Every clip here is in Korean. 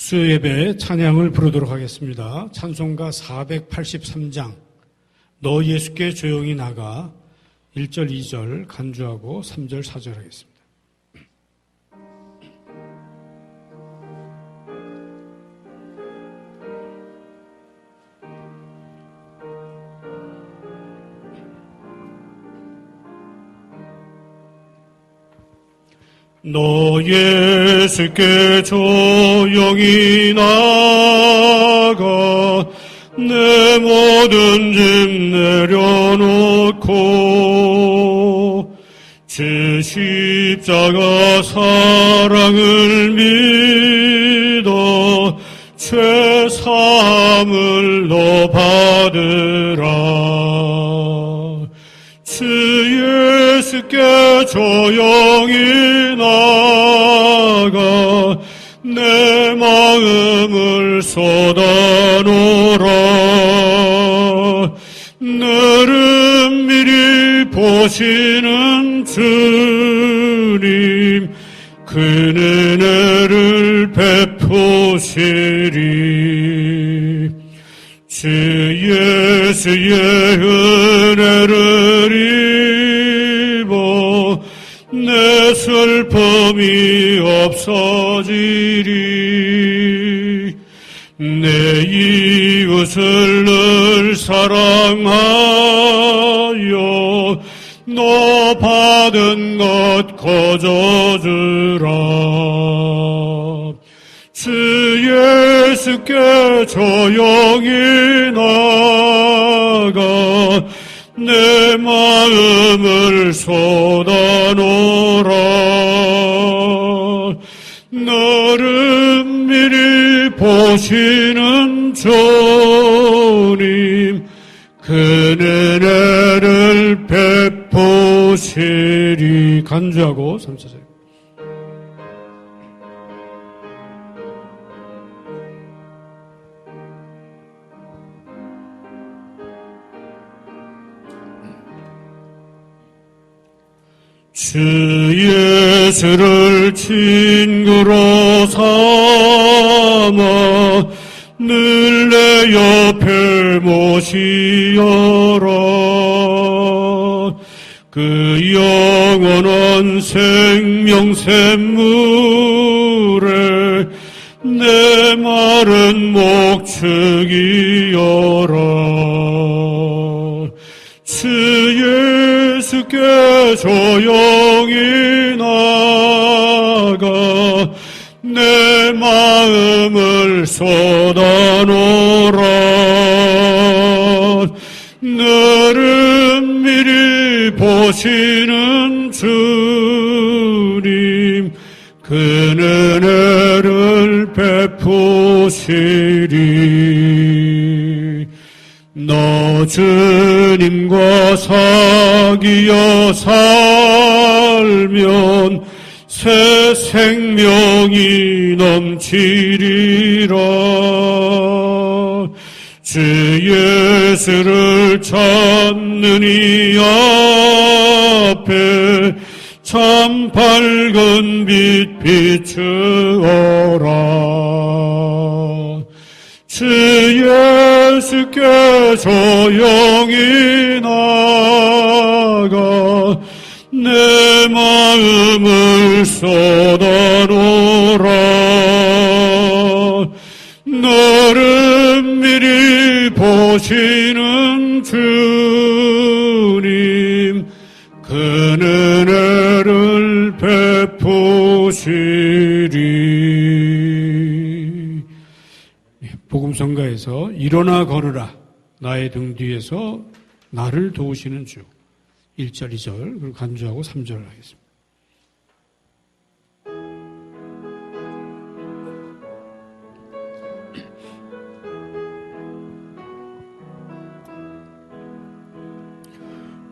수요예배 찬양을 부르도록 하겠습니다. 찬송가 483장 너 예수께 조용히 나가 1절 2절 간주하고 3절 4절 하겠습니다. 너 예수께 조용히 나가 내 모든 짐 내려놓고 주 십자가 사랑을 믿어 죄 사함을 너 받으라. 주 예수께 조용히 나가 내 마음을 쏟아놓으라. 너를 미리 보시는 주님 그 은혜를 베푸시리. 주 예수의 은혜를 입어 내 슬픔이 없어지리. 내 이웃을 늘 사랑하여 너 받은 것 거저주라. 주 예수께 조용히 나가 내 마음을 쏟아놓으라. 너를 미리 보시는 주님 그 은혜를 베푸시리. 간주하고 3차절. 주 예수를 친구로 삼아 늘 내 옆에 모시어라. 그 영원한 생명샘물에 내 마른 목축이어라. 주 예수께 조용히 나가 내 마음을 쏟아놓으라. 너를 미리 보시는 주님 그 은혜를 베푸시리. 너 주님과 사귀어 살면 새 생명이 넘치리라. 주 예수를 찾는 이 앞에 참 밝은 빛 비추어라. 주 예수께 조용히 나가 내 마음을 쏟아놓으라. 너를 미리 보시는 주님 그 은혜를 베푸시리. 복음성가에서 일어나 걸으라 나의 등 뒤에서 나를 도우시는 주 1절 2절 그리고 간주하고 3절 하겠습니다.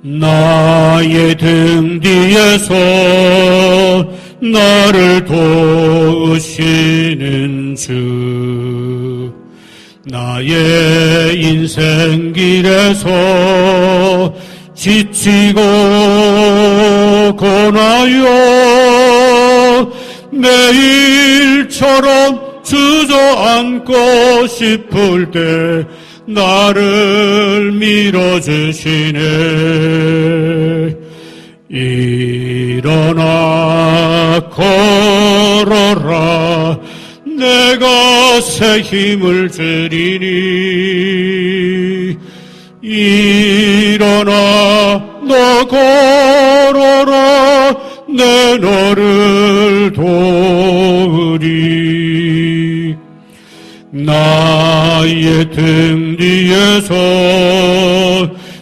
나의 등 뒤에서 나를 도우시는 주 나의 인생길에서 지치고 고나여 매일처럼 주저앉고 싶을 때 나를 밀어주시네. 일어나 걸어라. 내가 새 힘을 주리니. 일어나 너 걸어라. 내 너를 도우리. 나의 등 뒤에서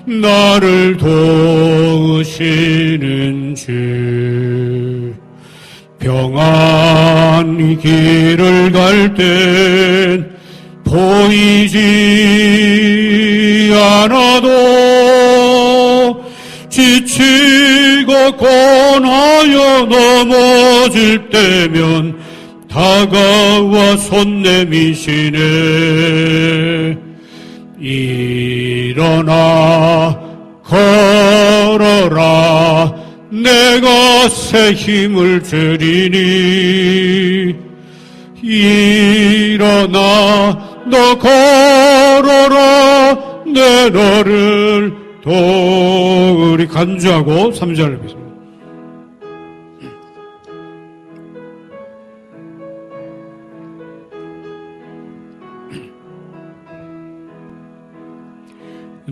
나를 도우시는 주. 평안히 길을 갈 땐 보이지 않아도 지치고 권하여 넘어질 때면 다가와 손 내미시네. 일어나 걸어라. 내가 새 힘을 주리니. 일어나 너 걸어라. 내 너를 도우리. 간주하고 3절 보겠습니다.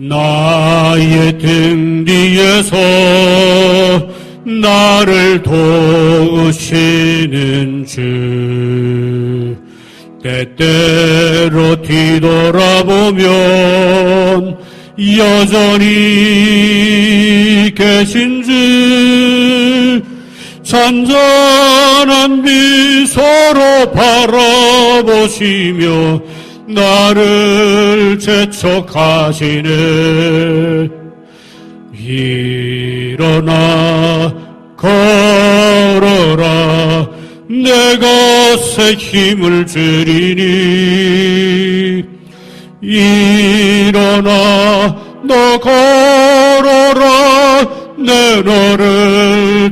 나의 등 뒤에서 나를 도우시는 주. 때때로 뒤돌아보면 여전히 계신 주. 잔잔한 미소로 바라보시며 나를 재촉하시네. 일어나 걸어라. 내가 새 힘을 주리니. 일어나 너 걸어라. 내 너를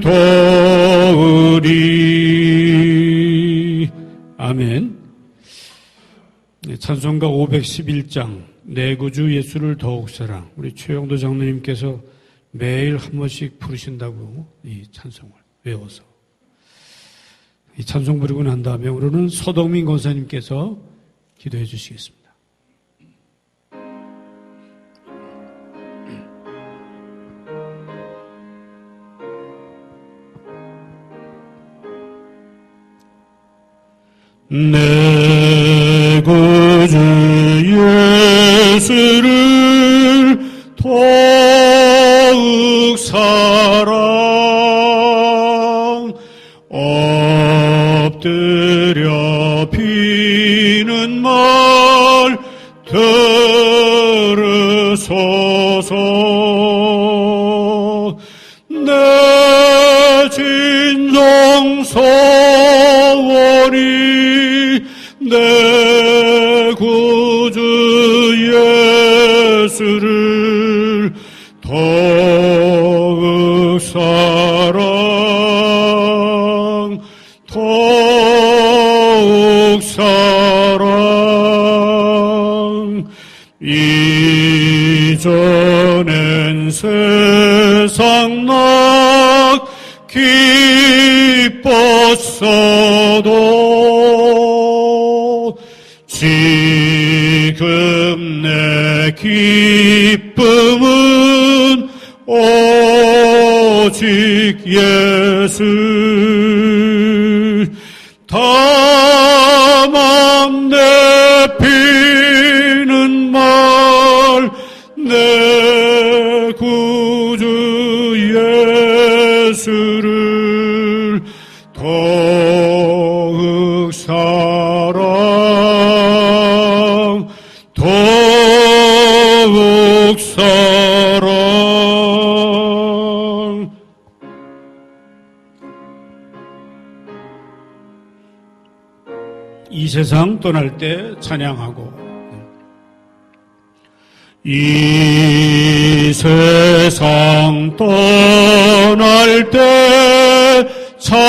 도우리. 아멘. 찬송가 511장 내 구주 예수를 더욱 사랑. 우리 최영도 장로님께서 매일 한 번씩 부르신다고 이 찬송을 외워서 이 찬송 부르고 난 다음에 오늘은 서동민 권사님께서 기도해 주시겠습니다. 내 구주 예수를 더욱 사랑. 엎드려 비는 말 들으소서. 내 진정 소원이 내 구주 예수를 더욱 사랑. 더욱 사랑. 이전엔 세상 나 기뻤어도 지금 내 기쁨은 오직 예수. 다만 내피는 말 내 구주 예수를 더욱 사랑. 더욱 사랑. 이 세상 떠날 때 찬양하고 이 세상 떠날 때 찬양하고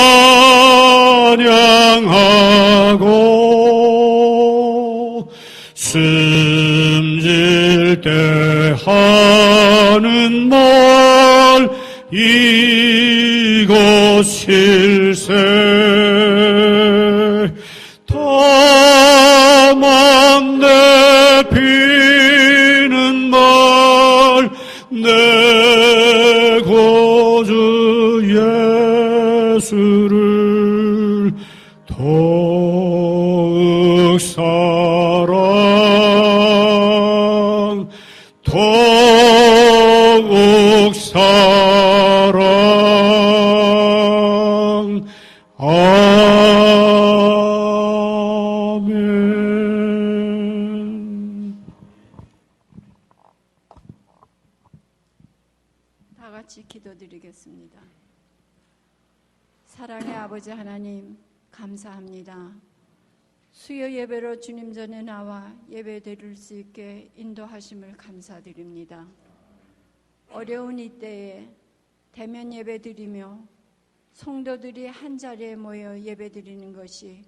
숨질 때 하는 말 이것일세 다만 내피는 말 내 구주 예수를 더욱 사랑 더욱 사랑 아멘. 다 같이 기도드리겠습니다. 사랑의 아버지 하나님, 감사합니다. 수요 예배로 주님 전에 나와 예배 드릴 수 있게 인도하심을 감사드립니다. 어려운 이때에 대면 예배 드리며 성도들이 한자리에 모여 예배 드리는 것이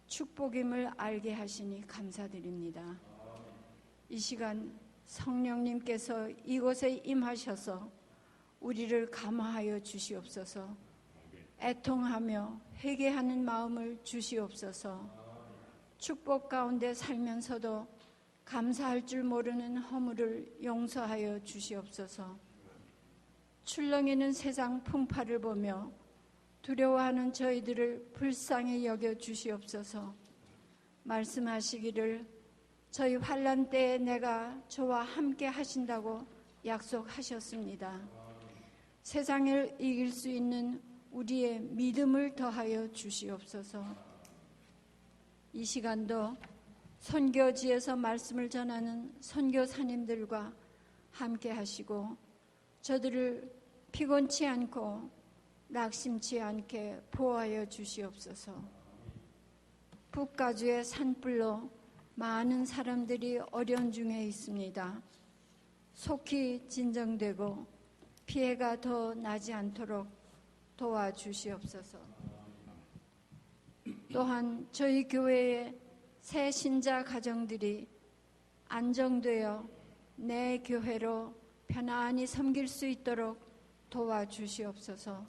축복임을 알게 하시니 감사드립니다. 이 시간 성령님께서 이곳에 임하셔서 우리를 감화하여 주시옵소서. 애통하며 회개하는 마음을 주시옵소서. 축복 가운데 살면서도 감사할 줄 모르는 허물을 용서하여 주시옵소서. 출렁이는 세상 풍파를 보며 두려워하는 저희들을 불쌍히 여겨 주시옵소서. 말씀하시기를 저희 환난 때에 내가 저와 함께 하신다고 약속하셨습니다. 세상을 이길 수 있는 우리의 믿음을 더하여 주시옵소서. 이 시간도 선교지에서 말씀을 전하는 선교사님들과 함께 하시고 저들을 피곤치 않고 낙심치 않게 보호하여 주시옵소서. 북가주의 산불로 많은 사람들이 어려운 중에 있습니다. 속히 진정되고 피해가 더 나지 않도록 도와주시옵소서. 또한 저희 교회의 새 신자 가정들이 안정되어 내 교회로 편안히 섬길 수 있도록 도와주시옵소서.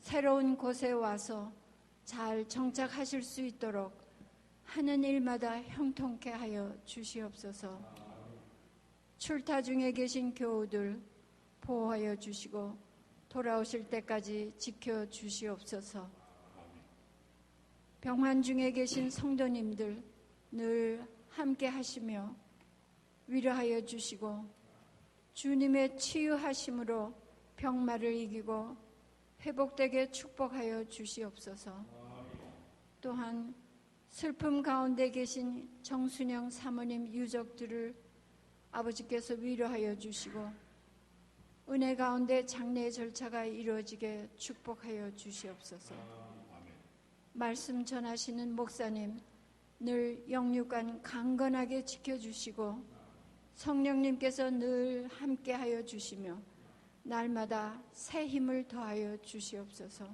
새로운 곳에 와서 잘 정착하실 수 있도록 하는 일마다 형통케 하여 주시옵소서. 출타 중에 계신 교우들 보호하여 주시고 돌아오실 때까지 지켜주시옵소서. 병환 중에 계신 성도님들 늘 함께 하시며 위로하여 주시고 주님의 치유하심으로 병마를 이기고 회복되게 축복하여 주시옵소서. 또한 슬픔 가운데 계신 정순영 사모님 유족들을 아버지께서 위로하여 주시고 은혜 가운데 장례 절차가 이루어지게 축복하여 주시옵소서. 말씀 전하시는 목사님 늘 영육간 강건하게 지켜주시고 성령님께서 늘 함께하여 주시며 날마다 새 힘을 더하여 주시옵소서.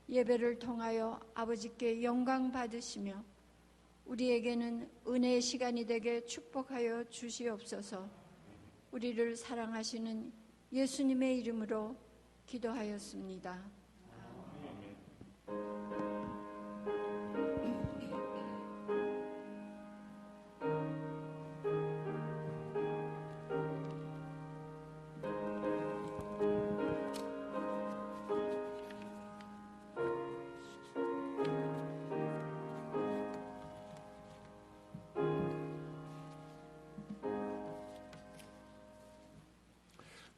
예배를 통하여 아버지께 영광 받으시며 우리에게는 은혜의 시간이 되게 축복하여 주시옵소서. 우리를 사랑하시는 예수님의 이름으로 기도하였습니다.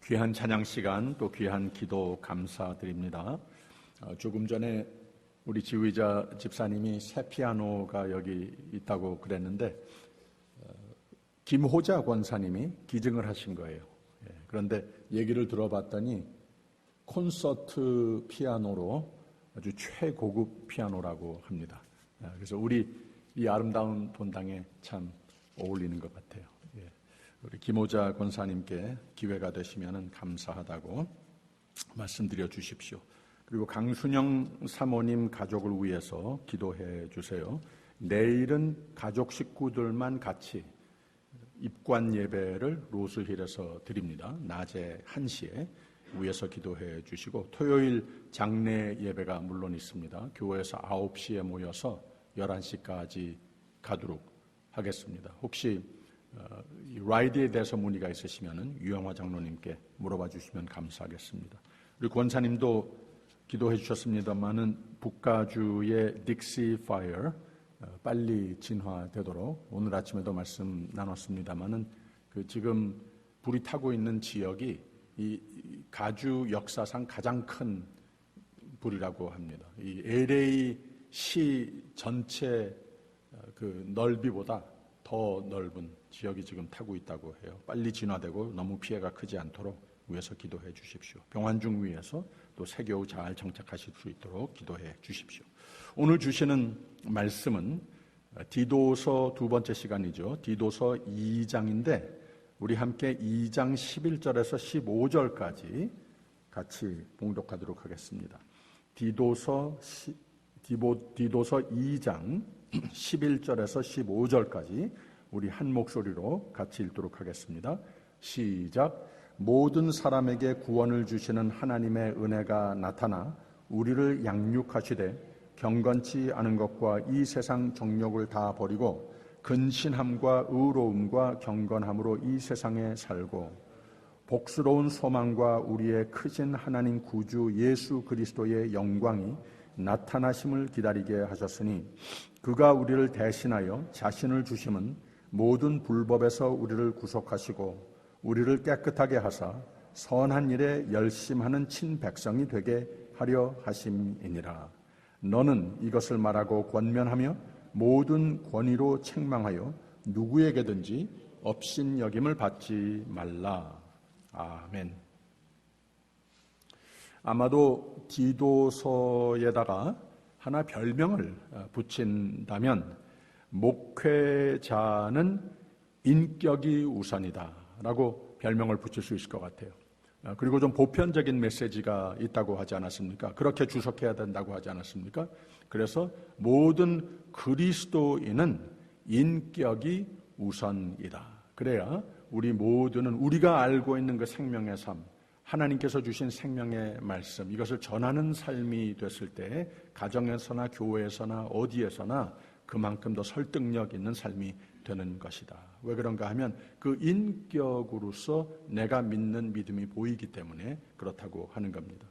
귀한 찬양 시간 또 귀한 기도 감사드립니다. 조금 전에 우리 지휘자 집사님이 새 피아노가 여기 있다고 그랬는데 김호자 권사님이 기증을 하신 거예요. 그런데 얘기를 들어봤더니 콘서트 피아노로 아주 최고급 피아노라고 합니다. 그래서 우리 이 아름다운 본당에 참 어울리는 것 같아요. 우리 김호자 권사님께 기회가 되시면 감사하다고 말씀드려 주십시오. 그리고 강순영 사모님 가족을 위해서 기도해 주세요. 내일은 가족 식구들만 같이 입관 예배를 로스힐에서 드립니다. 낮에 1시에 위에서 기도해 주시고, 토요일 장례 예배가 물론 있습니다. 교회에서 9시에 모여서 11시까지 가도록 하겠습니다. 혹시 이 라이드에 대해서 문의가 있으시면 유영화 장로님께 물어봐 주시면 감사하겠습니다. 우리 권사님도 기도해 주셨습니다만은 북가주의 딕시 파이어 빨리 진화되도록, 오늘 아침에도 말씀 나눴습니다만은 지금 불이 타고 있는 지역이 이 가주 역사상 가장 큰 불이라고 합니다. 이 LA 시 전체 넓이보다 더 넓은 지역이 지금 타고 있다고 해요. 빨리 진화되고 너무 피해가 크지 않도록 위에서 기도해 주십시오. 병환중 위에서 또 세교우 잘 정착하실 수 있도록 기도해 주십시오. 오늘 주시는 말씀은 디도서 두 번째 시간이죠. 디도서 2장인데 우리 함께 2장 11절에서 15절까지 같이 봉독하도록 하겠습니다. 디도서 2장 11절에서 15절까지 우리 한 목소리로 같이 읽도록 하겠습니다. 시작. 모든 사람에게 구원을 주시는 하나님의 은혜가 나타나 우리를 양육하시되 경건치 않은 것과 이 세상 정욕을 다 버리고 근신함과 의로움과 경건함으로 이 세상에 살고 복스러운 소망과 우리의 크신 하나님 구주 예수 그리스도의 영광이 나타나심을 기다리게 하셨으니 그가 우리를 대신하여 자신을 주심은 모든 불법에서 우리를 구속하시고 우리를 깨끗하게 하사 선한 일에 열심하는 친백성이 되게 하려 하심이니라. 너는 이것을 말하고 권면하며 모든 권위로 책망하여 누구에게든지 업신여김을 받지 말라. 아멘. 아마도 디도서에다가 하나 별명을 붙인다면 목회자는 인격이 우선이다 라고 별명을 붙일 수 있을 것 같아요. 그리고 좀 보편적인 메시지가 있다고 하지 않았습니까? 그렇게 주석해야 된다고 하지 않았습니까? 그래서 모든 그리스도인은 인격이 우선이다. 그래야 우리 모두는 우리가 알고 있는 그 생명의 삶, 하나님께서 주신 생명의 말씀, 이것을 전하는 삶이 됐을 때 가정에서나 교회에서나 어디에서나 그만큼 더 설득력 있는 삶이 되는 것이다. 왜 그런가 하면 그 인격으로서 내가 믿는 믿음이 보이기 때문에 그렇다고 하는 겁니다.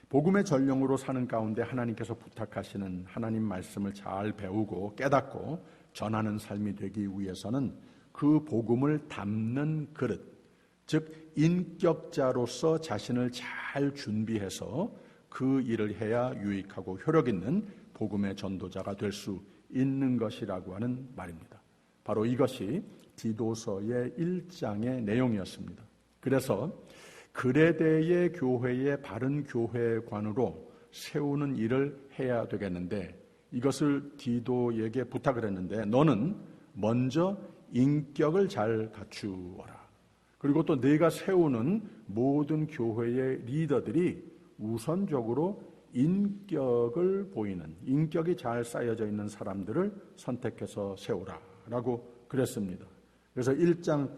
복음의 전령으로 사는 가운데 하나님께서 부탁하시는 하나님 말씀을 잘 배우고 깨닫고 전하는 삶이 되기 위해서는 그 복음을 담는 그릇, 즉 인격자로서 자신을 잘 준비해서 그 일을 해야 유익하고 효력 있는 복음의 전도자가 될 수 있는 것이라고 하는 말입니다. 바로 이것이 디도서의 1장의 내용이었습니다. 그래서 그레데의 교회의 바른 교회관으로 세우는 일을 해야 되겠는데 이것을 디도에게 부탁을 했는데 너는 먼저 인격을 잘 갖추어라. 그리고 또 네가 세우는 모든 교회의 리더들이 우선적으로 인격을 보이는, 인격이 잘 쌓여져 있는 사람들을 선택해서 세우라 라고 그랬습니다. 그래서 1장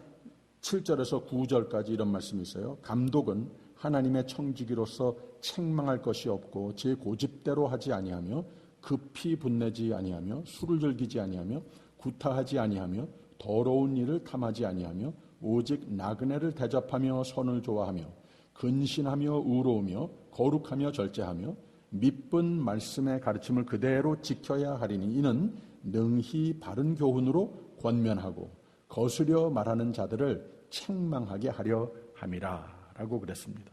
7절에서 9절까지 이런 말씀이 있어요. 감독은 하나님의 청지기로서 책망할 것이 없고 제 고집대로 하지 아니하며 급히 분내지 아니하며 술을 즐기지 아니하며 구타하지 아니하며 더러운 일을 탐하지 아니하며 오직 나그네를 대접하며 선을 좋아하며 근신하며 의로우며 거룩하며 절제하며 믿은 말씀의 가르침을 그대로 지켜야 하리니 이는 능히 바른 교훈으로 권면하고 거스려 말하는 자들을 책망하게 하려 함이라 라고 그랬습니다.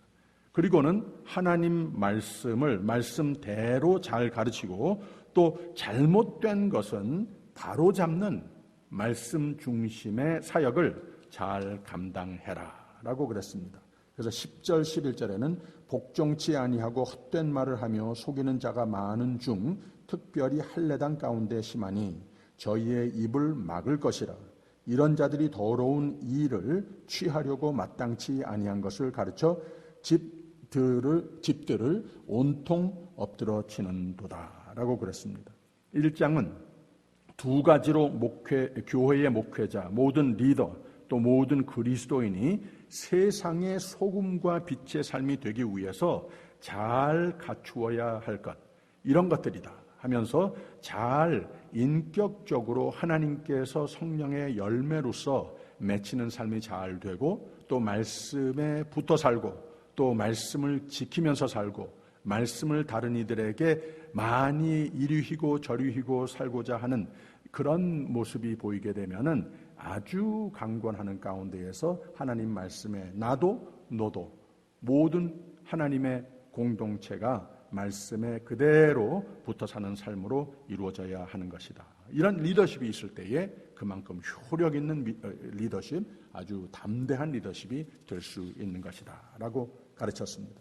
그리고는 하나님 말씀을 말씀대로 잘 가르치고 또 잘못된 것은 바로잡는 말씀 중심의 사역을 잘 감당해라 라고 그랬습니다. 그래서 10절 11절에는 복종치 아니하고 헛된 말을 하며 속이는 자가 많은 중 특별히 할례당 가운데 심하니 저희의 입을 막을 것이라. 이런 자들이 더러운 일을 취하려고 마땅치 아니한 것을 가르쳐 집들을 온통 엎드러 치는도다 라고 그랬습니다. 1장은 두 가지로 교회의 목회자, 모든 리더, 또 모든 그리스도인이 세상의 소금과 빛의 삶이 되기 위해서 잘 갖추어야 할 것, 이런 것들이다 하면서 잘 인격적으로 하나님께서 성령의 열매로서 맺히는 삶이 잘 되고, 또 말씀에 붙어 살고, 또 말씀을 지키면서 살고, 말씀을 다른 이들에게 많이 이루히고 저루히고 살고자 하는 그런 모습이 보이게 되면은 아주 강권하는 가운데에서 하나님 말씀에 나도 너도 모든 하나님의 공동체가 말씀에 그대로 붙어 사는 삶으로 이루어져야 하는 것이다. 이런 리더십이 있을 때에 그만큼 효력 있는 리더십, 아주 담대한 리더십이 될 수 있는 것이다 라고 가르쳤습니다.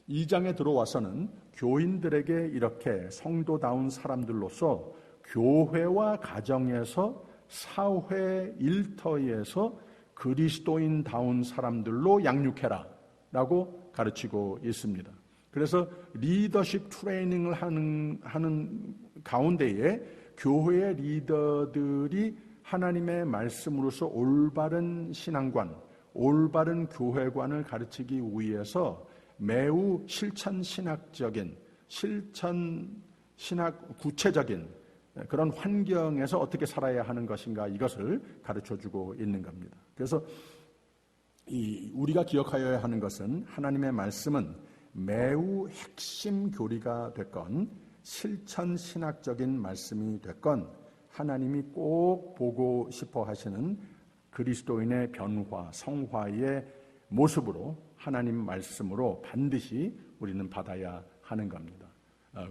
2장에 들어와서는 교인들에게 이렇게 성도다운 사람들로서 교회와 가정에서 사회 일터에서 그리스도인다운 사람들로 양육해라 라고 가르치고 있습니다. 그래서 리더십 트레이닝을 하는 가운데에 교회의 리더들이 하나님의 말씀으로서 올바른 신앙관, 올바른 교회관을 가르치기 위해서 매우 실천신학적인, 구체적인 그런 환경에서 어떻게 살아야 하는 것인가, 이것을 가르쳐주고 있는 겁니다. 그래서 우리가 기억하여야 하는 것은 하나님의 말씀은 매우 핵심 교리가 됐건 실천신학적인 말씀이 됐건 하나님이 꼭 보고 싶어 하시는 그리스도인의 변화, 성화의 모습으로 하나님 말씀으로 반드시 우리는 받아야 하는 겁니다.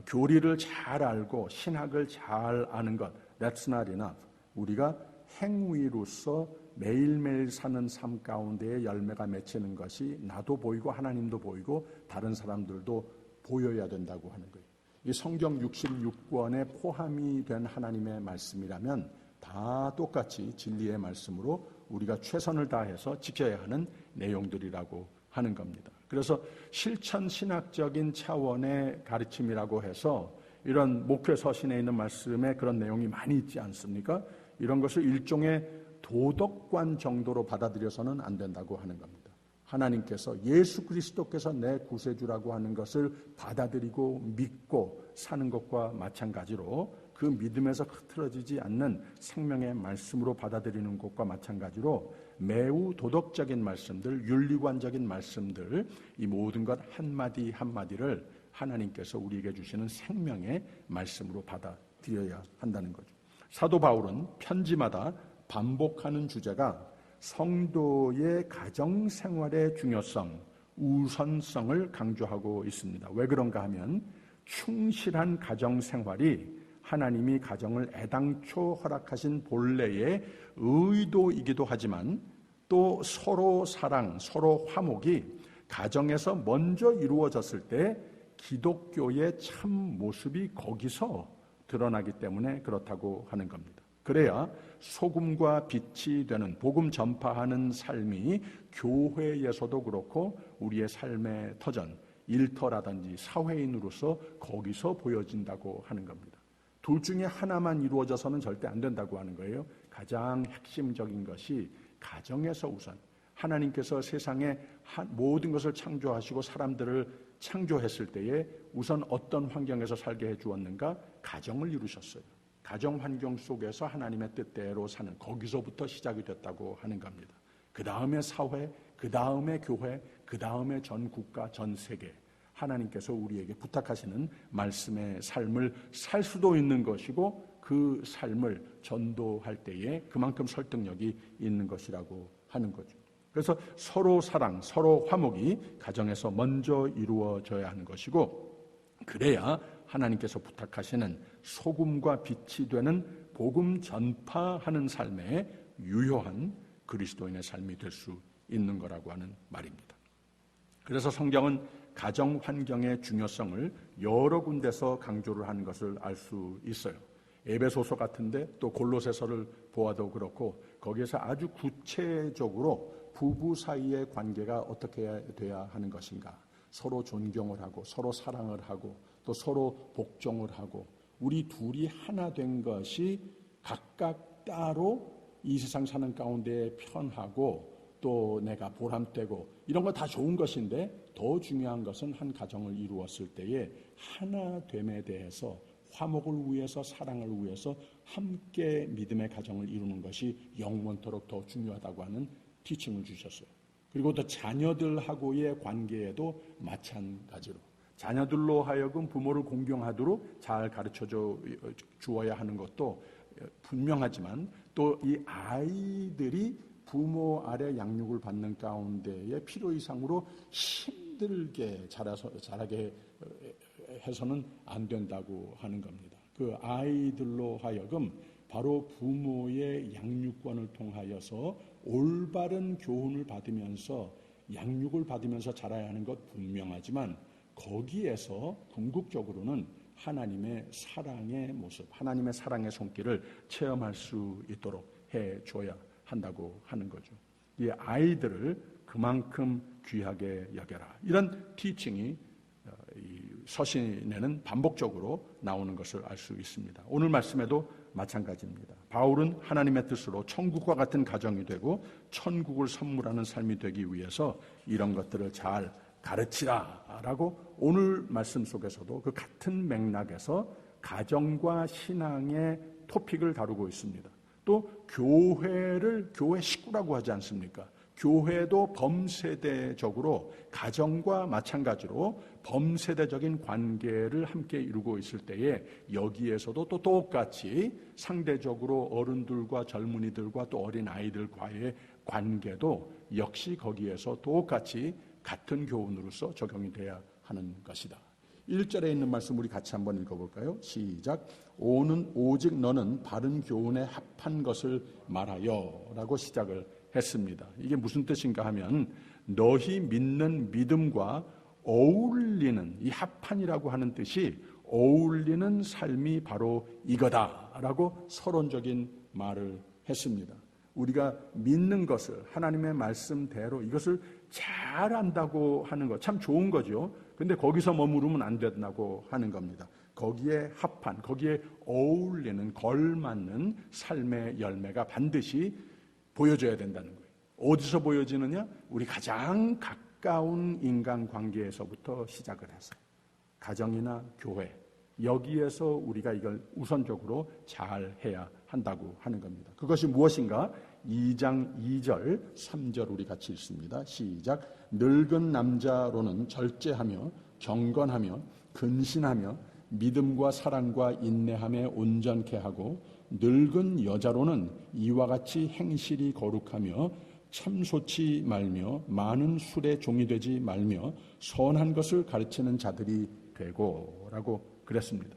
교리를 잘 알고 신학을 잘 아는 것, that's not enough. 우리가 행위로서 매일매일 사는 삶 가운데에 열매가 맺히는 것이 나도 보이고 하나님도 보이고 다른 사람들도 보여야 된다고 하는 거예요. 이 성경 66권에 포함이 된 하나님의 말씀이라면 다 똑같이 진리의 말씀으로 우리가 최선을 다해서 지켜야 하는 내용들이라고 하는 겁니다. 그래서 실천신학적인 차원의 가르침이라고 해서 이런 목회 서신에 있는 말씀에 그런 내용이 많이 있지 않습니까? 이런 것을 일종의 도덕관 정도로 받아들여서는 안 된다고 하는 겁니다. 하나님께서, 예수 그리스도께서 내 구세주라고 하는 것을 받아들이고 믿고 사는 것과 마찬가지로, 그 믿음에서 흐트러지지 않는 생명의 말씀으로 받아들이는 것과 마찬가지로 매우 도덕적인 말씀들, 윤리관적인 말씀들, 이 모든 것 한마디 한마디를 하나님께서 우리에게 주시는 생명의 말씀으로 받아들여야 한다는 거죠. 사도 바울은 편지마다 반복하는 주제가 성도의 가정생활의 중요성, 우선성을 강조하고 있습니다. 왜 그런가 하면 충실한 가정생활이 하나님이 가정을 애당초 허락하신 본래의 의도이기도 하지만 또 서로 사랑, 서로 화목이 가정에서 먼저 이루어졌을 때 기독교의 참 모습이 거기서 드러나기 때문에 그렇다고 하는 겁니다. 그래야 소금과 빛이 되는 복음 전파하는 삶이 교회에서도 그렇고 우리의 삶의 터전, 일터라든지 사회인으로서 거기서 보여진다고 하는 겁니다. 둘 중에 하나만 이루어져서는 절대 안 된다고 하는 거예요. 가장 핵심적인 것이 가정에서 우선, 하나님께서 세상에 모든 것을 창조하시고 사람들을 창조했을 때에 우선 어떤 환경에서 살게 해주었는가? 가정을 이루셨어요. 가정 환경 속에서 하나님의 뜻대로 사는, 거기서부터 시작이 됐다고 하는 겁니다. 그 다음에 사회, 그 다음에 교회, 그 다음에 전 국가, 전 세계, 하나님께서 우리에게 부탁하시는 말씀의 삶을 살 수도 있는 것이고 그 삶을 전도할 때에 그만큼 설득력이 있는 것이라고 하는 거죠. 그래서 서로 사랑, 서로 화목이 가정에서 먼저 이루어져야 하는 것이고, 그래야 하나님께서 부탁하시는 소금과 빛이 되는 복음 전파하는 삶에 유효한 그리스도인의 삶이 될 수 있는 거라고 하는 말입니다. 그래서 성경은 가정 환경의 중요성을 여러 군데서 강조를 하는 것을 알 수 있어요. 에베소서 같은데 또 골로새서를 보아도 그렇고 거기에서 아주 구체적으로 부부 사이의 관계가 어떻게 돼야 하는 것인가, 서로 존경을 하고 서로 사랑을 하고 또 서로 복종을 하고 우리 둘이 하나 된 것이 각각 따로 이 세상 사는 가운데 편하고 또 내가 보람되고 이런 거 다 좋은 것인데 더 중요한 것은 한 가정을 이루었을 때에 하나됨에 대해서 화목을 위해서 사랑을 위해서 함께 믿음의 가정을 이루는 것이 영원토록 더 중요하다고 하는 티칭을 주셨어요. 그리고 또 자녀들하고의 관계에도 마찬가지로 자녀들로 하여금 부모를 공경하도록 잘 가르쳐 주어야 하는 것도 분명하지만 또 이 아이들이 부모 아래 양육을 받는 가운데에 필요 이상으로 힘들게 자라게 해서는 안 된다고 하는 겁니다. 그 아이들로 하여금 바로 부모의 양육권을 통하여서 올바른 교훈을 받으면서 양육을 받으면서 자라야 하는 것 분명하지만 거기에서 궁극적으로는 하나님의 사랑의 모습, 하나님의 사랑의 손길을 체험할 수 있도록 해줘야 한다고 하는 거죠. 이 아이들을 그만큼 귀하게 여겨라. 이런 티칭이 이 서신에는 반복적으로 나오는 것을 알 수 있습니다. 오늘 말씀에도 마찬가지입니다. 바울은 하나님의 뜻으로 천국과 같은 가정이 되고 천국을 선물하는 삶이 되기 위해서 이런 것들을 잘 가르치라라고 오늘 말씀 속에서도 그 같은 맥락에서 가정과 신앙의 토픽을 다루고 있습니다. 또 교회 식구라고 하지 않습니까? 교회도 범세대적으로 가정과 마찬가지로 범세대적인 관계를 함께 이루고 있을 때에 여기에서도 또 똑같이 상대적으로 어른들과 젊은이들과 또 어린아이들과의 관계도 역시 거기에서 똑같이 같은 교훈으로서 적용이 돼야 하는 것이다. 1절에 있는 말씀 우리 같이 한번 읽어볼까요? 시작. 오직 너는 바른 교훈에 합한 것을 말하여 라고 시작을 했습니다. 이게 무슨 뜻인가 하면 너희 믿는 믿음과 어울리는 이 합한이라고 하는 뜻이 어울리는 삶이 바로 이거다라고 서론적인 말을 했습니다. 우리가 믿는 것을 하나님의 말씀대로 이것을 잘 안다고 하는 것 참 좋은 거죠. 근데 거기서 머무르면 안 된다고 하는 겁니다. 거기에 합한, 거기에 어울리는, 걸맞는 삶의 열매가 반드시 보여줘야 된다는 거예요. 어디서 보여지느냐? 우리 가장 가까운 인간관계에서부터 시작을 해서 가정이나 교회, 여기에서 우리가 이걸 우선적으로 잘 해야 한다고 하는 겁니다. 그것이 무엇인가? 2장 2절, 3절 우리 같이 읽습니다. 시작. 늙은 남자로는 절제하며 경건하며 근신하며 믿음과 사랑과 인내함에 온전케 하고 늙은 여자로는 이와 같이 행실이 거룩하며 참소치 말며 많은 술에 종이 되지 말며 선한 것을 가르치는 자들이 되고 라고 그랬습니다.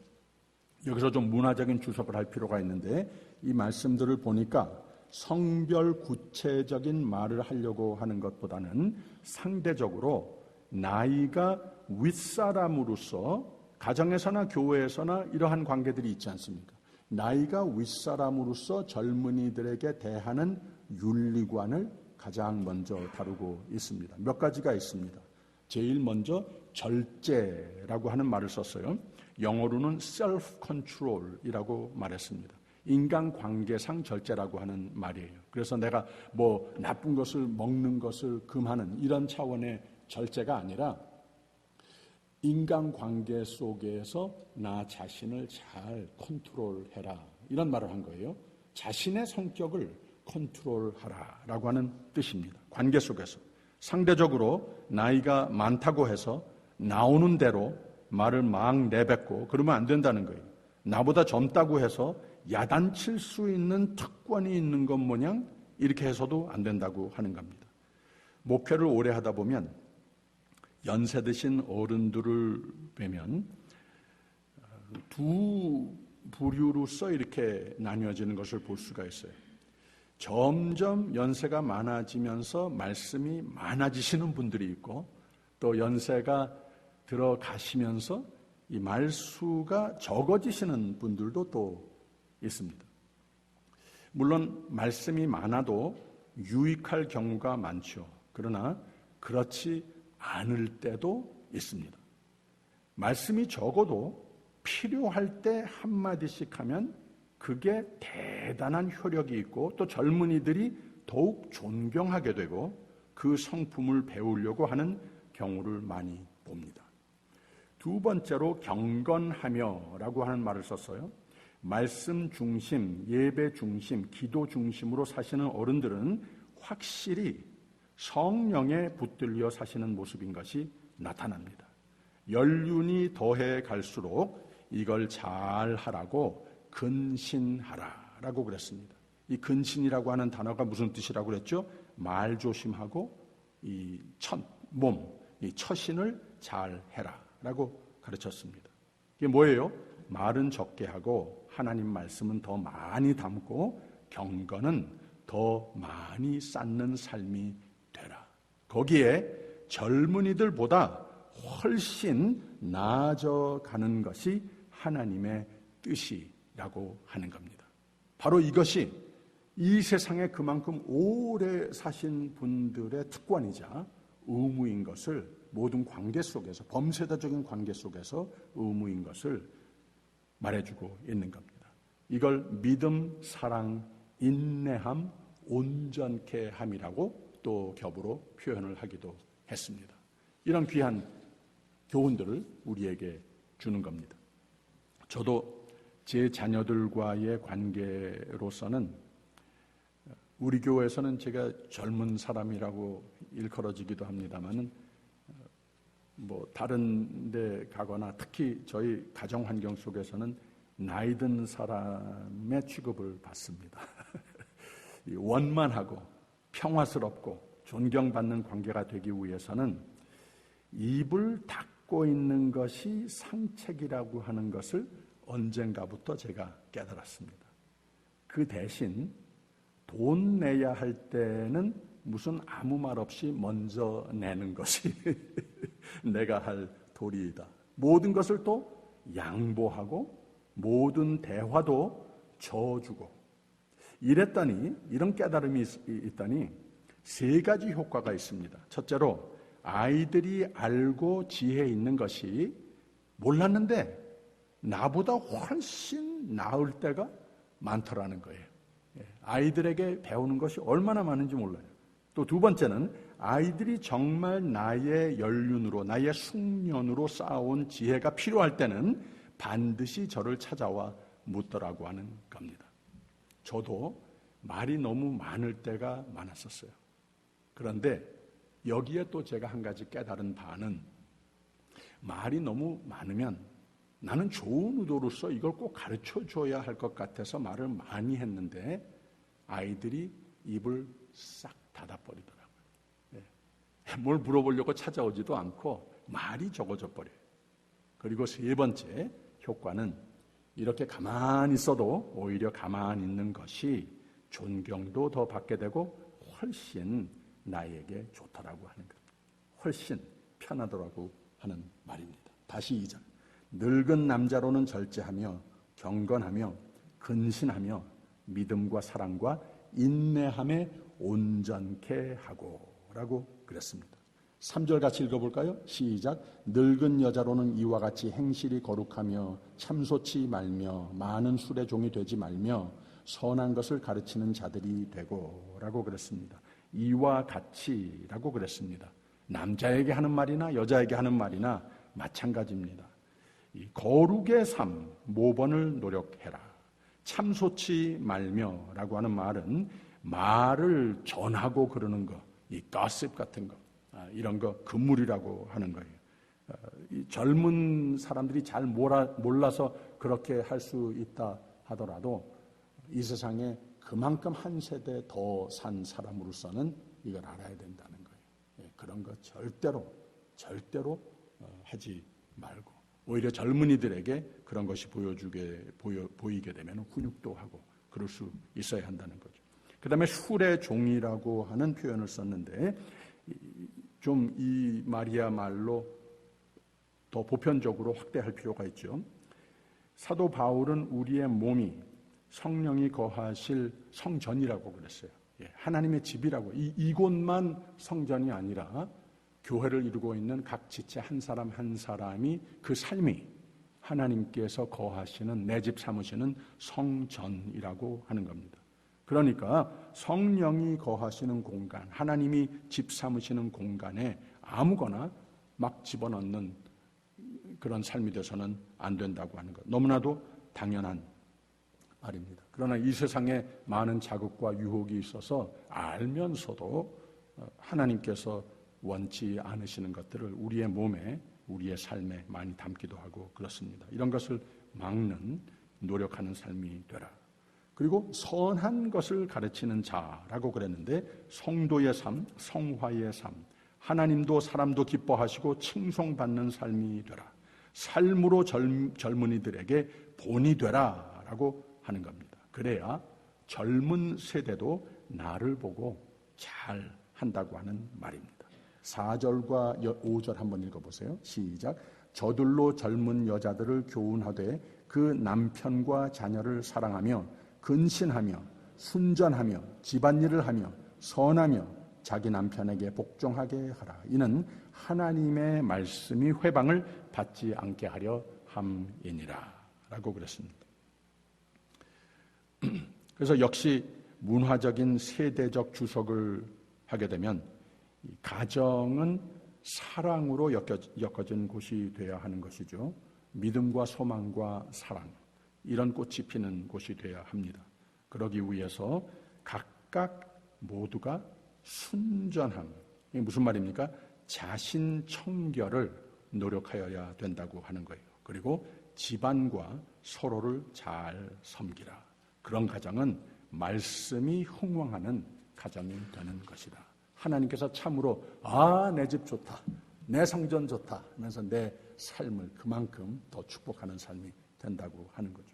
여기서 좀 문화적인 주석을 할 필요가 있는데 이 말씀들을 보니까 성별 구체적인 말을 하려고 하는 것보다는 상대적으로 나이가 윗사람으로서 가정에서나 교회에서나 이러한 관계들이 있지 않습니까? 나이가 윗사람으로서 젊은이들에게 대하는 윤리관을 가장 먼저 다루고 있습니다. 몇 가지가 있습니다. 제일 먼저 절제라고 하는 말을 썼어요. 영어로는 self-control이라고 말했습니다. 인간관계상 절제라고 하는 말이에요. 그래서 내가 뭐 나쁜 것을 먹는 것을 금하는 이런 차원의 절제가 아니라 인간관계 속에서 나 자신을 잘 컨트롤해라 이런 말을 한 거예요. 자신의 성격을 컨트롤하라 라고 하는 뜻입니다. 관계 속에서 상대적으로 나이가 많다고 해서 나오는 대로 말을 막 내뱉고 그러면 안 된다는 거예요. 나보다 젊다고 해서 야단칠 수 있는 특권이 있는 것 모양 이렇게 해서도 안 된다고 하는 겁니다. 목회를 오래 하다 보면 연세 드신 어른들을 뵈면 두 부류로서 이렇게 나뉘어지는 것을 볼 수가 있어요. 점점 연세가 많아지면서 말씀이 많아지시는 분들이 있고 또 연세가 들어가시면서 이 말수가 적어지시는 분들도 또 있습니다. 물론 말씀이 많아도 유익할 경우가 많죠. 그러나 그렇지 않을 때도 있습니다. 말씀이 적어도 필요할 때 한마디씩 하면 그게 대단한 효력이 있고 또 젊은이들이 더욱 존경하게 되고 그 성품을 배우려고 하는 경우를 많이 봅니다. 두 번째로 경건하며라고 하는 말을 썼어요. 말씀 중심, 예배 중심, 기도 중심으로 사시는 어른들은 확실히 성령에 붙들려 사시는 모습인 것이 나타납니다. 연륜이 더해 갈수록 이걸 잘 하라고 근신하라라고 그랬습니다. 이 근신이라고 하는 단어가 무슨 뜻이라고 그랬죠? 말 조심하고 이 몸, 이 처신을 잘 해라라고 가르쳤습니다. 이게 뭐예요? 말은 적게 하고 하나님 말씀은 더 많이 담고 경건은 더 많이 쌓는 삶이 되라. 거기에 젊은이들보다 훨씬 나아져가는 것이 하나님의 뜻이라고 하는 겁니다. 바로 이것이 이 세상에 그만큼 오래 사신 분들의 특권이자 의무인 것을 모든 관계 속에서, 범세대적인 관계 속에서 의무인 것을 말해주고 있는 겁니다. 이걸 믿음, 사랑, 인내함, 온전케 함이라고 또 겹으로 표현을 하기도 했습니다. 이런 귀한 교훈들을 우리에게 주는 겁니다. 저도 제 자녀들과의 관계로서는 우리 교회에서는 제가 젊은 사람이라고 일컬어지기도 합니다만은 다른 데 가거나 특히 저희 가정 환경 속에서는 나이 든 사람의 취급을 받습니다. 원만하고 평화스럽고 존경받는 관계가 되기 위해서는 입을 닫고 있는 것이 상책이라고 하는 것을 언젠가부터 제가 깨달았습니다. 그 대신 돈 내야 할 때는 무슨 아무 말 없이 먼저 내는 것이 내가 할 도리이다. 모든 것을 또 양보하고 모든 대화도 져주고 이랬더니, 이런 깨달음이 있더니 3가지 효과가 있습니다. 첫째로 아이들이 알고 지혜 있는 것이 몰랐는데 나보다 훨씬 나을 때가 많더라는 거예요. 아이들에게 배우는 것이 얼마나 많은지 몰라요. 또 두 번째는 아이들이 정말 나의 연륜으로, 나의 숙련으로 쌓아온 지혜가 필요할 때는 반드시 저를 찾아와 묻더라고 하는 겁니다. 저도 말이 너무 많을 때가 많았었어요. 그런데 여기에 또 제가 한 가지 깨달은 바는, 말이 너무 많으면 나는 좋은 의도로서 이걸 꼭 가르쳐줘야 할 것 같아서 말을 많이 했는데 아이들이 입을 싹 닫아버리더라고요. 뭘 물어보려고 찾아오지도 않고 말이 적어져 버려요. 그리고 3번째 효과는 이렇게 가만히 있어도 오히려 가만히 있는 것이 존경도 더 받게 되고 훨씬 나에게 좋더라고 하는 것, 훨씬 편하더라고 하는 말입니다. 다시 2절. 늙은 남자로는 절제하며 경건하며 근신하며 믿음과 사랑과 인내함에 온전케 하고 라고 그랬습니다. 3절 같이 읽어볼까요? 시작. 늙은 여자로는 이와 같이 행실이 거룩하며 참소치 말며 많은 술의 종이 되지 말며 선한 것을 가르치는 자들이 되고 라고 그랬습니다. 이와 같이라고 그랬습니다. 남자에게 하는 말이나 여자에게 하는 말이나 마찬가지입니다. 이 거룩의 삶, 모번을 노력해라. 참소치 말며라고 하는 말은 말을 전하고 그러는 거, 이 gossip 같은 거, 이런 거 금물이라고 하는 거예요. 이 젊은 사람들이 잘 몰라서 그렇게 할 수 있다 하더라도 이 세상에 그만큼 한 세대 더 산 사람으로서는 이걸 알아야 된다는 거예요. 그런 거 절대로 하지 말고 오히려 젊은이들에게 그런 것이 보이게 되면 훈육도 하고 그럴 수 있어야 한다는 거죠. 그 다음에 술의 종이라고 하는 표현을 썼는데 좀 이 말이야말로 더 보편적으로 확대할 필요가 있죠. 사도 바울은 우리의 몸이 성령이 거하실 성전이라고 그랬어요. 하나님의 집이라고. 이곳만 성전이 아니라 교회를 이루고 있는 각 지체 한 사람 한 사람이 그 삶이 하나님께서 거하시는, 내 집 삼으시는 성전이라고 하는 겁니다. 그러니까 성령이 거하시는 공간, 하나님이 집 삼으시는 공간에 아무거나 막 집어넣는 그런 삶이 돼서는 안 된다고 하는 것, 너무나도 당연한 말입니다. 그러나 이 세상에 많은 자극과 유혹이 있어서 알면서도 하나님께서 원치 않으시는 것들을 우리의 몸에, 우리의 삶에 많이 담기도 하고 그렇습니다. 이런 것을 막는, 노력하는 삶이 되라. 그리고 선한 것을 가르치는 자라고 그랬는데, 성도의 삶, 성화의 삶, 하나님도 사람도 기뻐하시고 칭송받는 삶이 되라. 삶으로 젊은이들에게 본이 되라 라고 하는 겁니다. 그래야 젊은 세대도 나를 보고 잘 한다고 하는 말입니다. 4절과 5절 한번 읽어보세요. 시작. 저들로 젊은 여자들을 교훈하되 그 남편과 자녀를 사랑하며 근신하며 순전하며 집안일을 하며 선하며 자기 남편에게 복종하게 하라. 이는 하나님의 말씀이 회방을 받지 않게 하려 함이니라 라고 그랬습니다. 그래서 역시 문화적인 세대적 주석을 하게 되면 가정은 사랑으로 엮어진 곳이 되어야 하는 것이죠. 믿음과 소망과 사랑, 이런 꽃이 피는 곳이 되어야 합니다. 그러기 위해서 각각 모두가 순전함, 이게 무슨 말입니까? 자신 청결을 노력하여야 된다고 하는 거예요. 그리고 집안과 서로를 잘 섬기라. 그런 가정은 말씀이 흥왕하는 가정이 되는 것이다. 하나님께서 참으로 내 집 좋다, 내 성전 좋다 하면서 내 삶을 그만큼 더 축복하는 삶이 된다고 하는 거죠.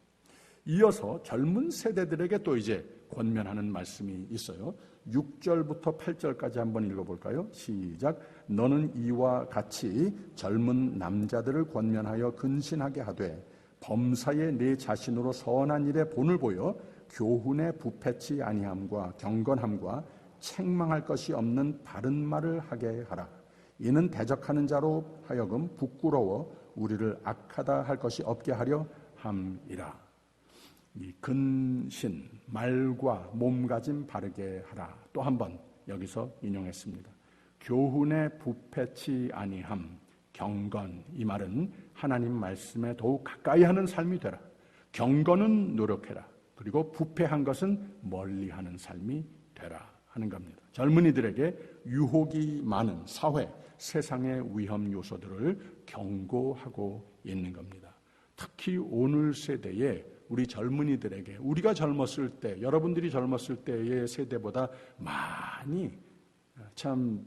이어서 젊은 세대들에게 또 이제 권면하는 말씀이 있어요. 6절부터 8절까지 한번 읽어볼까요? 시작. 너는 이와 같이 젊은 남자들을 권면하여 근신하게 하되 범사에 내 자신으로 선한 일에 본을 보여 교훈에 부패치 아니함과 경건함과 책망할 것이 없는 바른 말을 하게 하라. 이는 대적하는 자로 하여금 부끄러워 우리를 악하다 할 것이 없게 하려 함이라. 이 근신, 말과 몸가짐 바르게 하라. 또 한 번 여기서 인용했습니다. 교훈에 부패치 아니함, 경건, 이 말은 하나님 말씀에 더욱 가까이 하는 삶이 되라. 경건은 노력해라. 그리고 부패한 것은 멀리하는 삶이 되라 하는 겁니다. 젊은이들에게 유혹이 많은 사회, 세상의 위험 요소들을 경고하고 있는 겁니다. 특히 오늘 세대에 우리 젊은이들에게, 우리가 젊었을 때, 여러분들이 젊었을 때의 세대보다 많이 참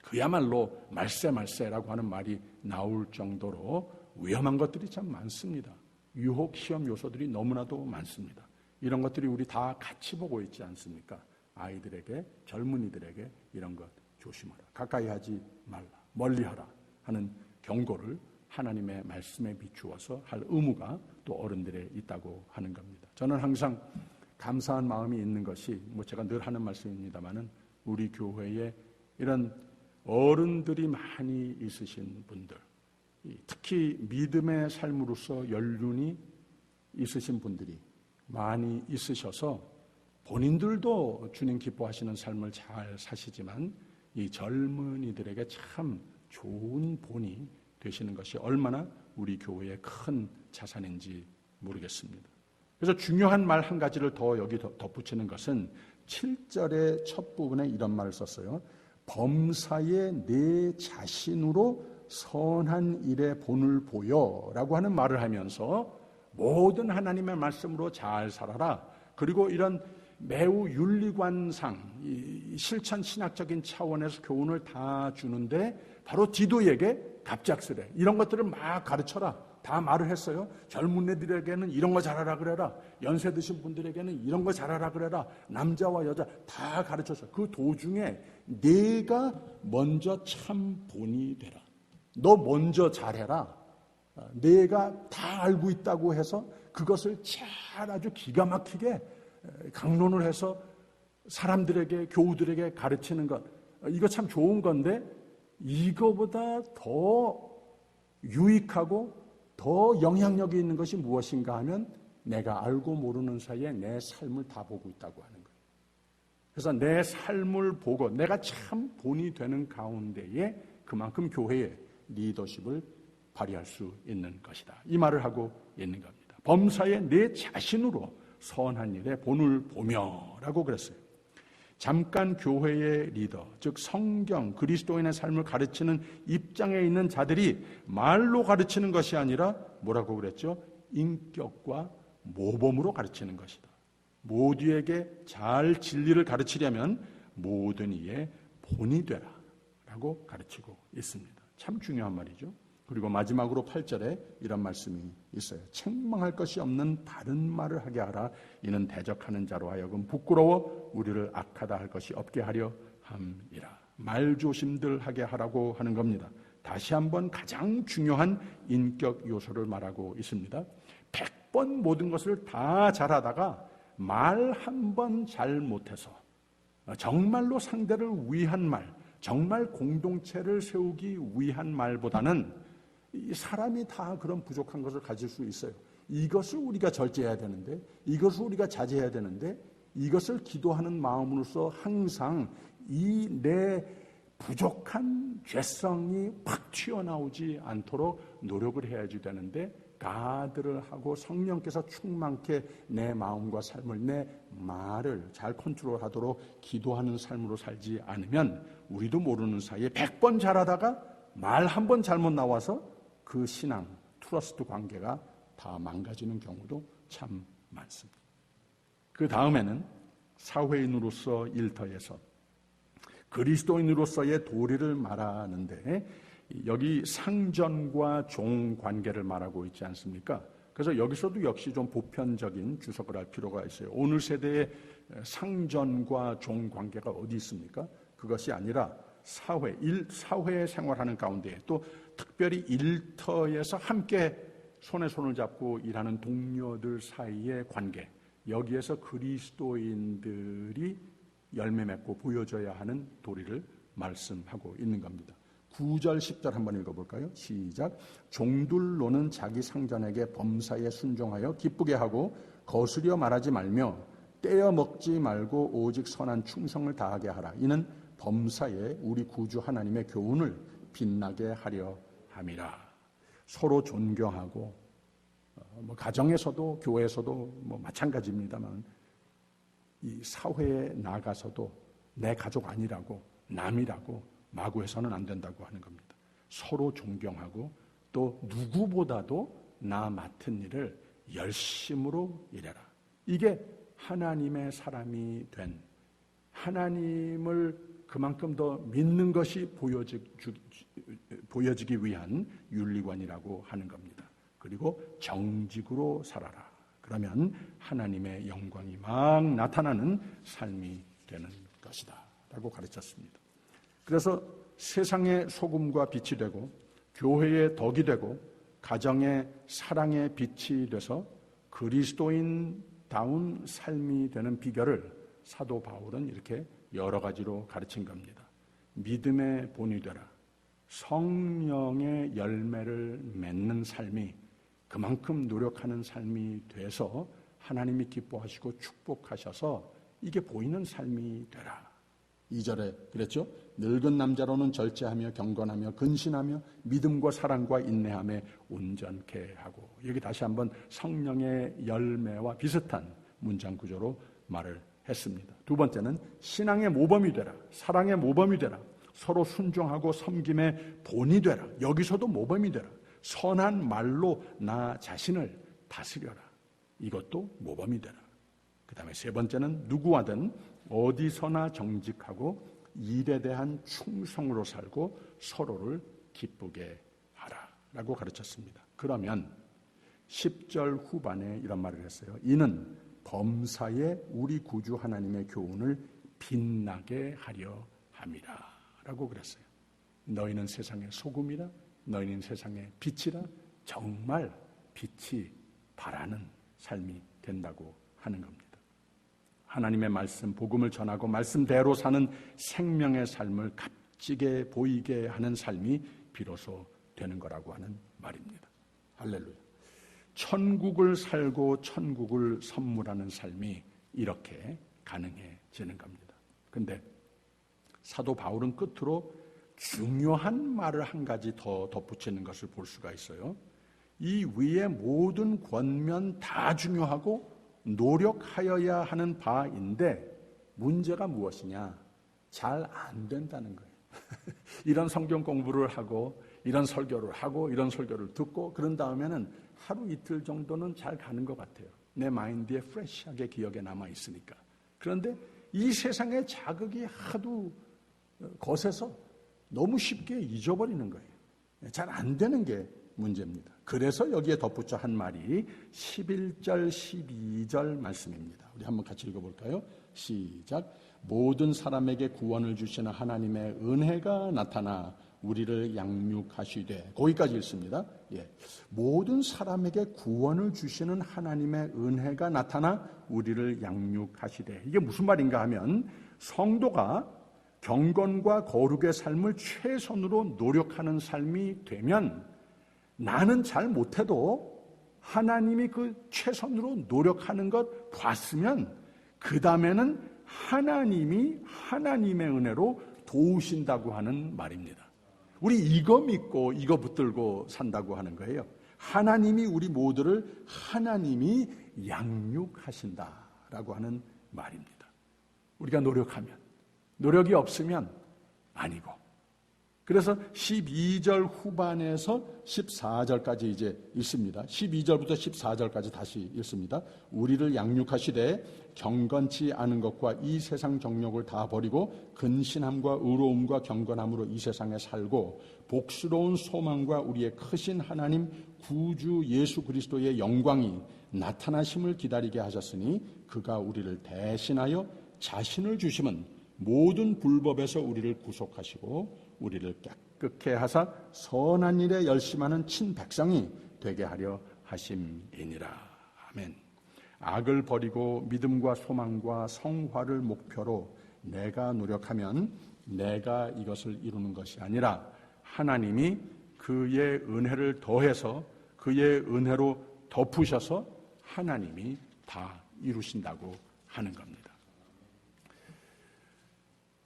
그야말로 말세라고 하는 말이 나올 정도로 위험한 것들이 참 많습니다. 유혹, 시험 요소들이 너무나도 많습니다. 이런 것들이 우리 다 같이 보고 있지 않습니까? 아이들에게, 젊은이들에게 이런 것 조심하라. 가까이 하지 말라. 멀리하라 하는 경고를 하나님의 말씀에 비추어서 할 의무가 또 어른들에 있다고 하는 겁니다. 저는 항상 감사한 마음이 있는 것이, 제가 늘 하는 말씀입니다마는, 우리 교회에 이런 어른들이 많이 있으신 분들, 특히 믿음의 삶으로서 연륜이 있으신 분들이 많이 있으셔서 본인들도 주님 기뻐하시는 삶을 잘 사시지만 이 젊은이들에게 참 좋은 본이 되시는 것이 얼마나 우리 교회의 큰 자산인지 모르겠습니다. 그래서 중요한 말 한 가지를 더 여기 덧붙이는 것은 7절의 첫 부분에 이런 말을 썼어요. 범사에 내 자신으로 선한 일에 본을 보여 라고 하는 말을 하면서 모든 하나님의 말씀으로 잘 살아라. 그리고 이런 매우 윤리관상, 실천 신학적인 차원에서 교훈을 다 주는데 바로 디도에게 갑작스레 이런 것들을 막 가르쳐라. 다 말을 했어요. 젊은 애들에게는 이런 거 잘하라 그래라. 연세 드신 분들에게는 이런 거 잘하라 그래라. 남자와 여자 다 가르쳤어요. 그 도중에 내가 먼저 참 본이 되라. 너 먼저 잘해라. 내가 다 알고 있다고 해서 그것을 잘 아주 기가 막히게 강론을 해서 사람들에게, 교우들에게 가르치는 것, 이거 참 좋은 건데 이거보다 더 유익하고 더 영향력이 있는 것이 무엇인가 하면 내가 알고 모르는 사이에 내 삶을 다 보고 있다고 하는 거예요. 그래서 내 삶을 보고 내가 참 본이 되는 가운데에 그만큼 교회의 리더십을 발휘할 수 있는 것이다. 이 말을 하고 있는 겁니다. 범사에 내 자신으로 선한 일에 본을 보며라고 그랬어요. 잠깐 교회의 리더, 즉 성경, 그리스도인의 삶을 가르치는 입장에 있는 자들이 말로 가르치는 것이 아니라 뭐라고 그랬죠? 인격과 모범으로 가르치는 것이다. 모두에게 잘 진리를 가르치려면 모든 이의 본이 되라 라고 가르치고 있습니다. 참 중요한 말이죠. 그리고 마지막으로 8절에 이런 말씀이 있어요. 책망할 것이 없는 바른 말을 하게 하라. 이는 대적하는 자로 하여금 부끄러워 우리를 악하다 할 것이 없게 하려 함이라. 말조심들 하게 하라고 하는 겁니다. 다시 한번 가장 중요한 인격 요소를 말하고 있습니다. 100번 모든 것을 다 잘하다가 말 한 번 잘못해서 정말로 상대를 위한 말, 정말 공동체를 세우기 위한 말보다는 사람이 다 그런 부족한 것을 가질 수 있어요. 이것을 우리가 절제해야 되는데, 이것을 우리가 자제해야 되는데, 이것을 기도하는 마음으로서 항상 이 내 부족한 죄성이 팍 튀어나오지 않도록 노력을 해야지 되는데, 가드를 하고 성령께서 충만케 내 마음과 삶을, 내 말을 잘 컨트롤하도록 기도하는 삶으로 살지 않으면 우리도 모르는 사이에 100번 잘하다가 말 한 번 잘못 나와서 그 신앙, 트러스트 관계가 다 망가지는 경우도 참 많습니다. 그 다음에는 사회인으로서 일터에서 그리스도인으로서의 도리를 말하는데 여기 상전과 종 관계를 말하고 있지 않습니까? 그래서 여기서도 역시 좀 보편적인 주석을 할 필요가 있어요. 오늘 세대의 상전과 종 관계가 어디 있습니까? 그것이 아니라 사회 생활하는 가운데 또 특별히 일터에서 함께 손에 손을 잡고 일하는 동료들 사이의 관계, 여기에서 그리스도인들이 열매 맺고 보여줘야 하는 도리를 말씀하고 있는 겁니다. 9절 10절 한번 읽어볼까요? 시작. 종들로는 자기 상전에게 범사에 순종하여 기쁘게 하고 거스려 말하지 말며 떼어 먹지 말고 오직 선한 충성을 다하게 하라. 이는 범사에 우리 구주 하나님의 교훈을 빛나게 하려 함이라. 서로 존경하고 가정에서도 교회에서도 마찬가지입니다만 이 사회에 나가서도 내 가족 아니라고 남이라고 마구 해서는 안 된다고 하는 겁니다. 서로 존경하고 또 누구보다도 나 맡은 일을 열심으로 일해라. 이게 하나님의 사람이 된, 하나님을 그만큼 더 믿는 것이 보여지기 위한 윤리관이라고 하는 겁니다. 그리고 정직으로 살아라. 그러면 하나님의 영광이 막 나타나는 삶이 되는 것이다 라고 가르쳤습니다. 그래서 세상의 소금과 빛이 되고 교회의 덕이 되고 가정의 사랑의 빛이 돼서 그리스도인다운 삶이 되는 비결을 사도 바울은 이렇게 여러 가지로 가르친 겁니다. 믿음의 본이 되라. 성령의 열매를 맺는 삶이 그만큼 노력하는 삶이 돼서 하나님이 기뻐하시고 축복하셔서 이게 보이는 삶이 되라. 2절에 그랬죠? 늙은 남자로는 절제하며 경건하며 근신하며 믿음과 사랑과 인내함에 온전케 하고, 여기 다시 한번 성령의 열매와 비슷한 문장 구조로 말을 했습니다. 두 번째는 신앙의 모범이 되라. 사랑의 모범이 되라. 서로 순종하고 섬김의 본이 되라. 여기서도 모범이 되라. 선한 말로 나 자신을 다스려라. 이것도 모범이 되라. 그 다음에 세 번째는 누구와든 어디서나 정직하고 일에 대한 충성으로 살고 서로를 기쁘게 하라 라고 가르쳤습니다. 그러면 10절 후반에 이런 말을 했어요. 이는 범사에 우리 구주 하나님의 교훈을 빛나게 하려 함이라 라고 그랬어요. 너희는 세상의 소금이라, 너희는 세상의 빛이라. 정말 빛이 바라는 삶이 된다고 하는 겁니다. 하나님의 말씀, 복음을 전하고 말씀대로 사는 생명의 삶을 값지게 보이게 하는 삶이 비로소 되는 거라고 하는 말입니다. 할렐루야. 천국을 살고 천국을 선물하는 삶이 이렇게 가능해지는 겁니다. 근데 사도 바울은 끝으로 중요한 말을 한 가지 더 덧붙이는 것을 볼 수가 있어요. 이 위의 모든 권면 다 중요하고 노력하여야 하는 바인데 문제가 무엇이냐? 잘 안 된다는 거예요. 이런 성경 공부를 하고 이런 설교를 하고 이런 설교를 듣고 그런 다음에는 하루 이틀 정도는 잘 가는 것 같아요. 내 마인드에 프레시하게 기억에 남아 있으니까. 그런데 이 세상의 자극이 하도 거세서 너무 쉽게 잊어버리는 거예요. 잘 안 되는 게 문제입니다. 그래서 여기에 덧붙여 한 말이 11절, 12절 말씀입니다. 우리 한번 같이 읽어볼까요? 시작. 모든 사람에게 구원을 주시는 하나님의 은혜가 나타나 우리를 양육하시되, 거기까지 읽습니다. 예. 모든 사람에게 구원을 주시는 하나님의 은혜가 나타나 우리를 양육하시되, 이게 무슨 말인가 하면 성도가 경건과 거룩의 삶을 최선으로 노력하는 삶이 되면 나는 잘 못해도 하나님이 그 최선으로 노력하는 것 봤으면 그 다음에는 하나님이 하나님의 은혜로 도우신다고 하는 말입니다. 우리 이거 믿고 이거 붙들고 산다고 하는 거예요. 하나님이 우리 모두를 하나님이 양육하신다라고 하는 말입니다. 우리가 노력하면, 노력이 없으면 아니고. 그래서 12절 후반에서 14절까지 이제 읽습니다. 12절부터 14절까지 다시 읽습니다. 우리를 양육하시되 경건치 않은 것과 이 세상 정욕을 다 버리고 근신함과 의로움과 경건함으로 이 세상에 살고 복스러운 소망과 우리의 크신 하나님 구주 예수 그리스도의 영광이 나타나심을 기다리게 하셨으니 그가 우리를 대신하여 자신을 주심은 모든 불법에서 우리를 구속하시고 우리를 깨끗게 하사 선한 일에 열심하는 친백성이 되게 하려 하심이니라. 아멘. 악을 버리고 믿음과 소망과 성화를 목표로 내가 노력하면 내가 이것을 이루는 것이 아니라 하나님이 그의 은혜를 더해서 그의 은혜로 덮으셔서 하나님이 다 이루신다고 하는 겁니다.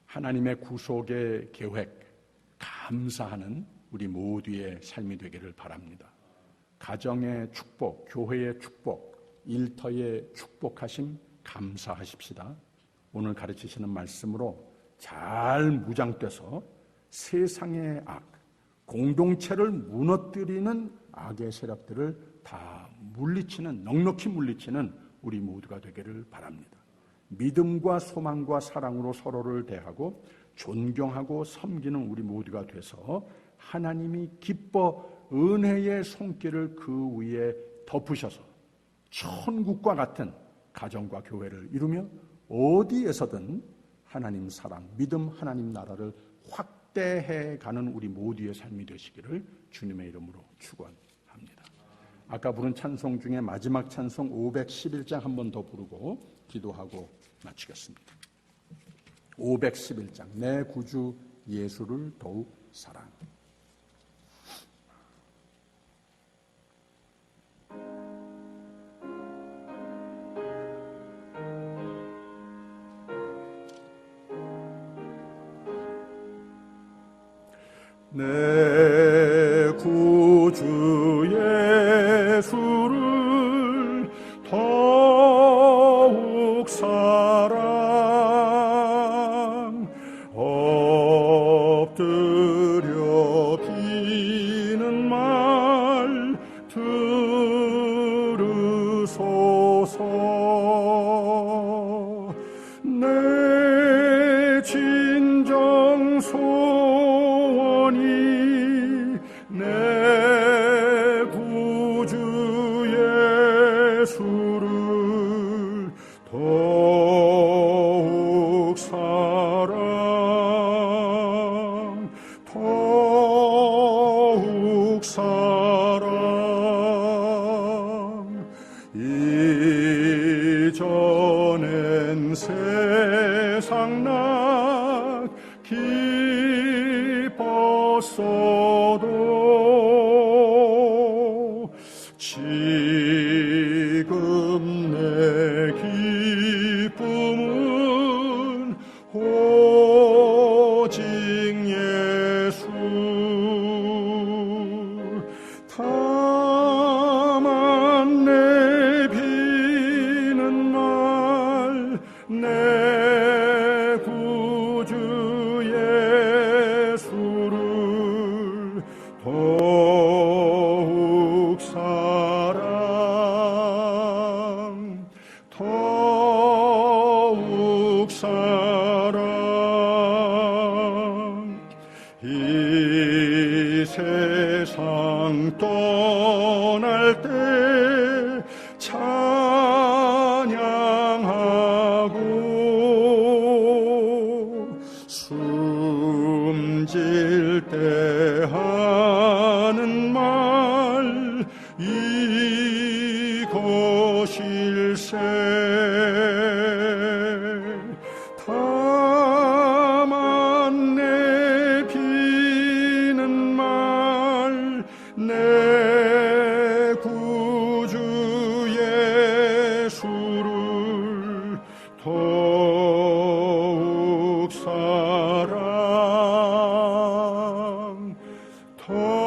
하나님의 구속의 계획 감사하는 우리 모두의 삶이 되기를 바랍니다. 가정의 축복, 교회의 축복, 일터의 축복하심 감사하십시다. 오늘 가르치시는 말씀으로 잘 무장돼서 세상의 악, 공동체를 무너뜨리는 악의 세력들을 다 물리치는, 넉넉히 물리치는 우리 모두가 되기를 바랍니다. 믿음과 소망과 사랑으로 서로를 대하고 존경하고 섬기는 우리 모두가 돼서 하나님이 기뻐 은혜의 손길을 그 위에 덮으셔서 천국과 같은 가정과 교회를 이루며 어디에서든 하나님 사랑, 믿음, 하나님 나라를 확대해 가는 우리 모두의 삶이 되시기를 주님의 이름으로 축원합니다. 아까 부른 찬송 중에 마지막 찬송 511장 한 번 더 부르고 기도하고 마치겠습니다. 511장 내 구주 예수를 더욱 사랑. 내 구주 예수를 더욱 사랑. 엎드려 비는 말 들으소서. 내 진정 소원이 내 구주 예수를 더욱 사랑, 더욱 사랑. 이전엔 세상 나 기뻤어도 기쁨은 오직 예수. 다만 내 비는 말 내 구주 예수를 더욱 사랑 이 세상 떠날 때 찬양하고 숨질 때 하는 말 이것일세. 다만 내 비는 말 내 구주 예수를 더욱 사랑 더욱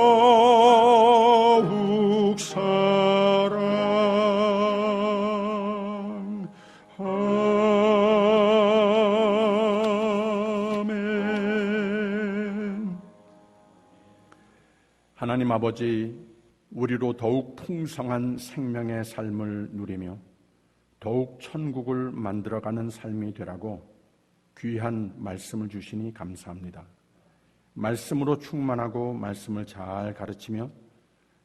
사랑. 아멘. 하나님 아버지, 우리로 더욱 풍성한 생명의 삶을 누리며 더욱 천국을 만들어가는 삶이 되라고 귀한 말씀을 주시니 감사합니다. 말씀으로 충만하고 말씀을 잘 가르치며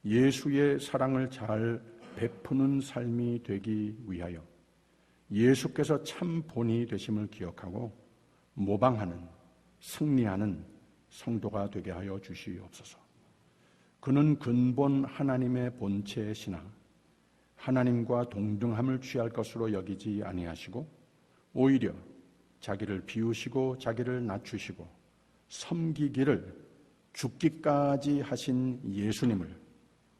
예수의 사랑을 잘 베푸는 삶이 되기 위하여 예수께서 참 본이 되심을 기억하고 모방하는, 승리하는 성도가 되게 하여 주시옵소서. 그는 근본 하나님의 본체시나 하나님과 동등함을 취할 것으로 여기지 아니하시고 오히려 자기를 비우시고 자기를 낮추시고 섬기기를 죽기까지 하신 예수님을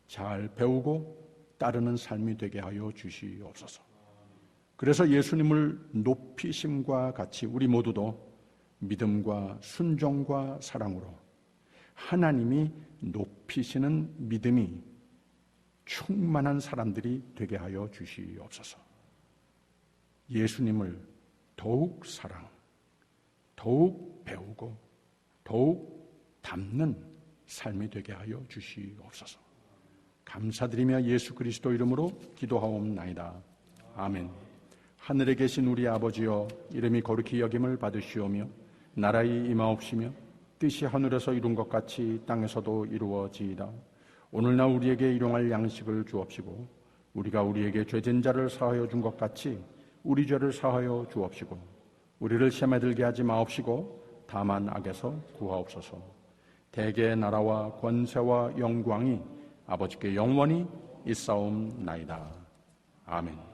잘 배우고 따르는 삶이 되게 하여 주시옵소서. 그래서 예수님을 높이심과 같이 우리 모두도 믿음과 순종과 사랑으로 하나님이 높이시는 믿음이 충만한 사람들이 되게 하여 주시옵소서. 예수님을 더욱 사랑, 더욱 배우고 더욱 닮는 삶이 되게 하여 주시옵소서. 감사드리며 예수 그리스도 이름으로 기도하옵나이다. 아멘. 하늘에 계신 우리 아버지여, 이름이 거룩히 여김을 받으시오며 나라의 임하옵시며 뜻이 하늘에서 이룬 것 같이 땅에서도 이루어지이다. 오늘날 우리에게 일용할 양식을 주옵시고 우리가 우리에게 죄진 자를 사하여 준 것 같이 우리 죄를 사하여 주옵시고 우리를 시험에 들게 하지 마옵시고 다만 악에서 구하옵소서. 대개의 나라와 권세와 영광이 아버지께 영원히 있사옵나이다. 아멘.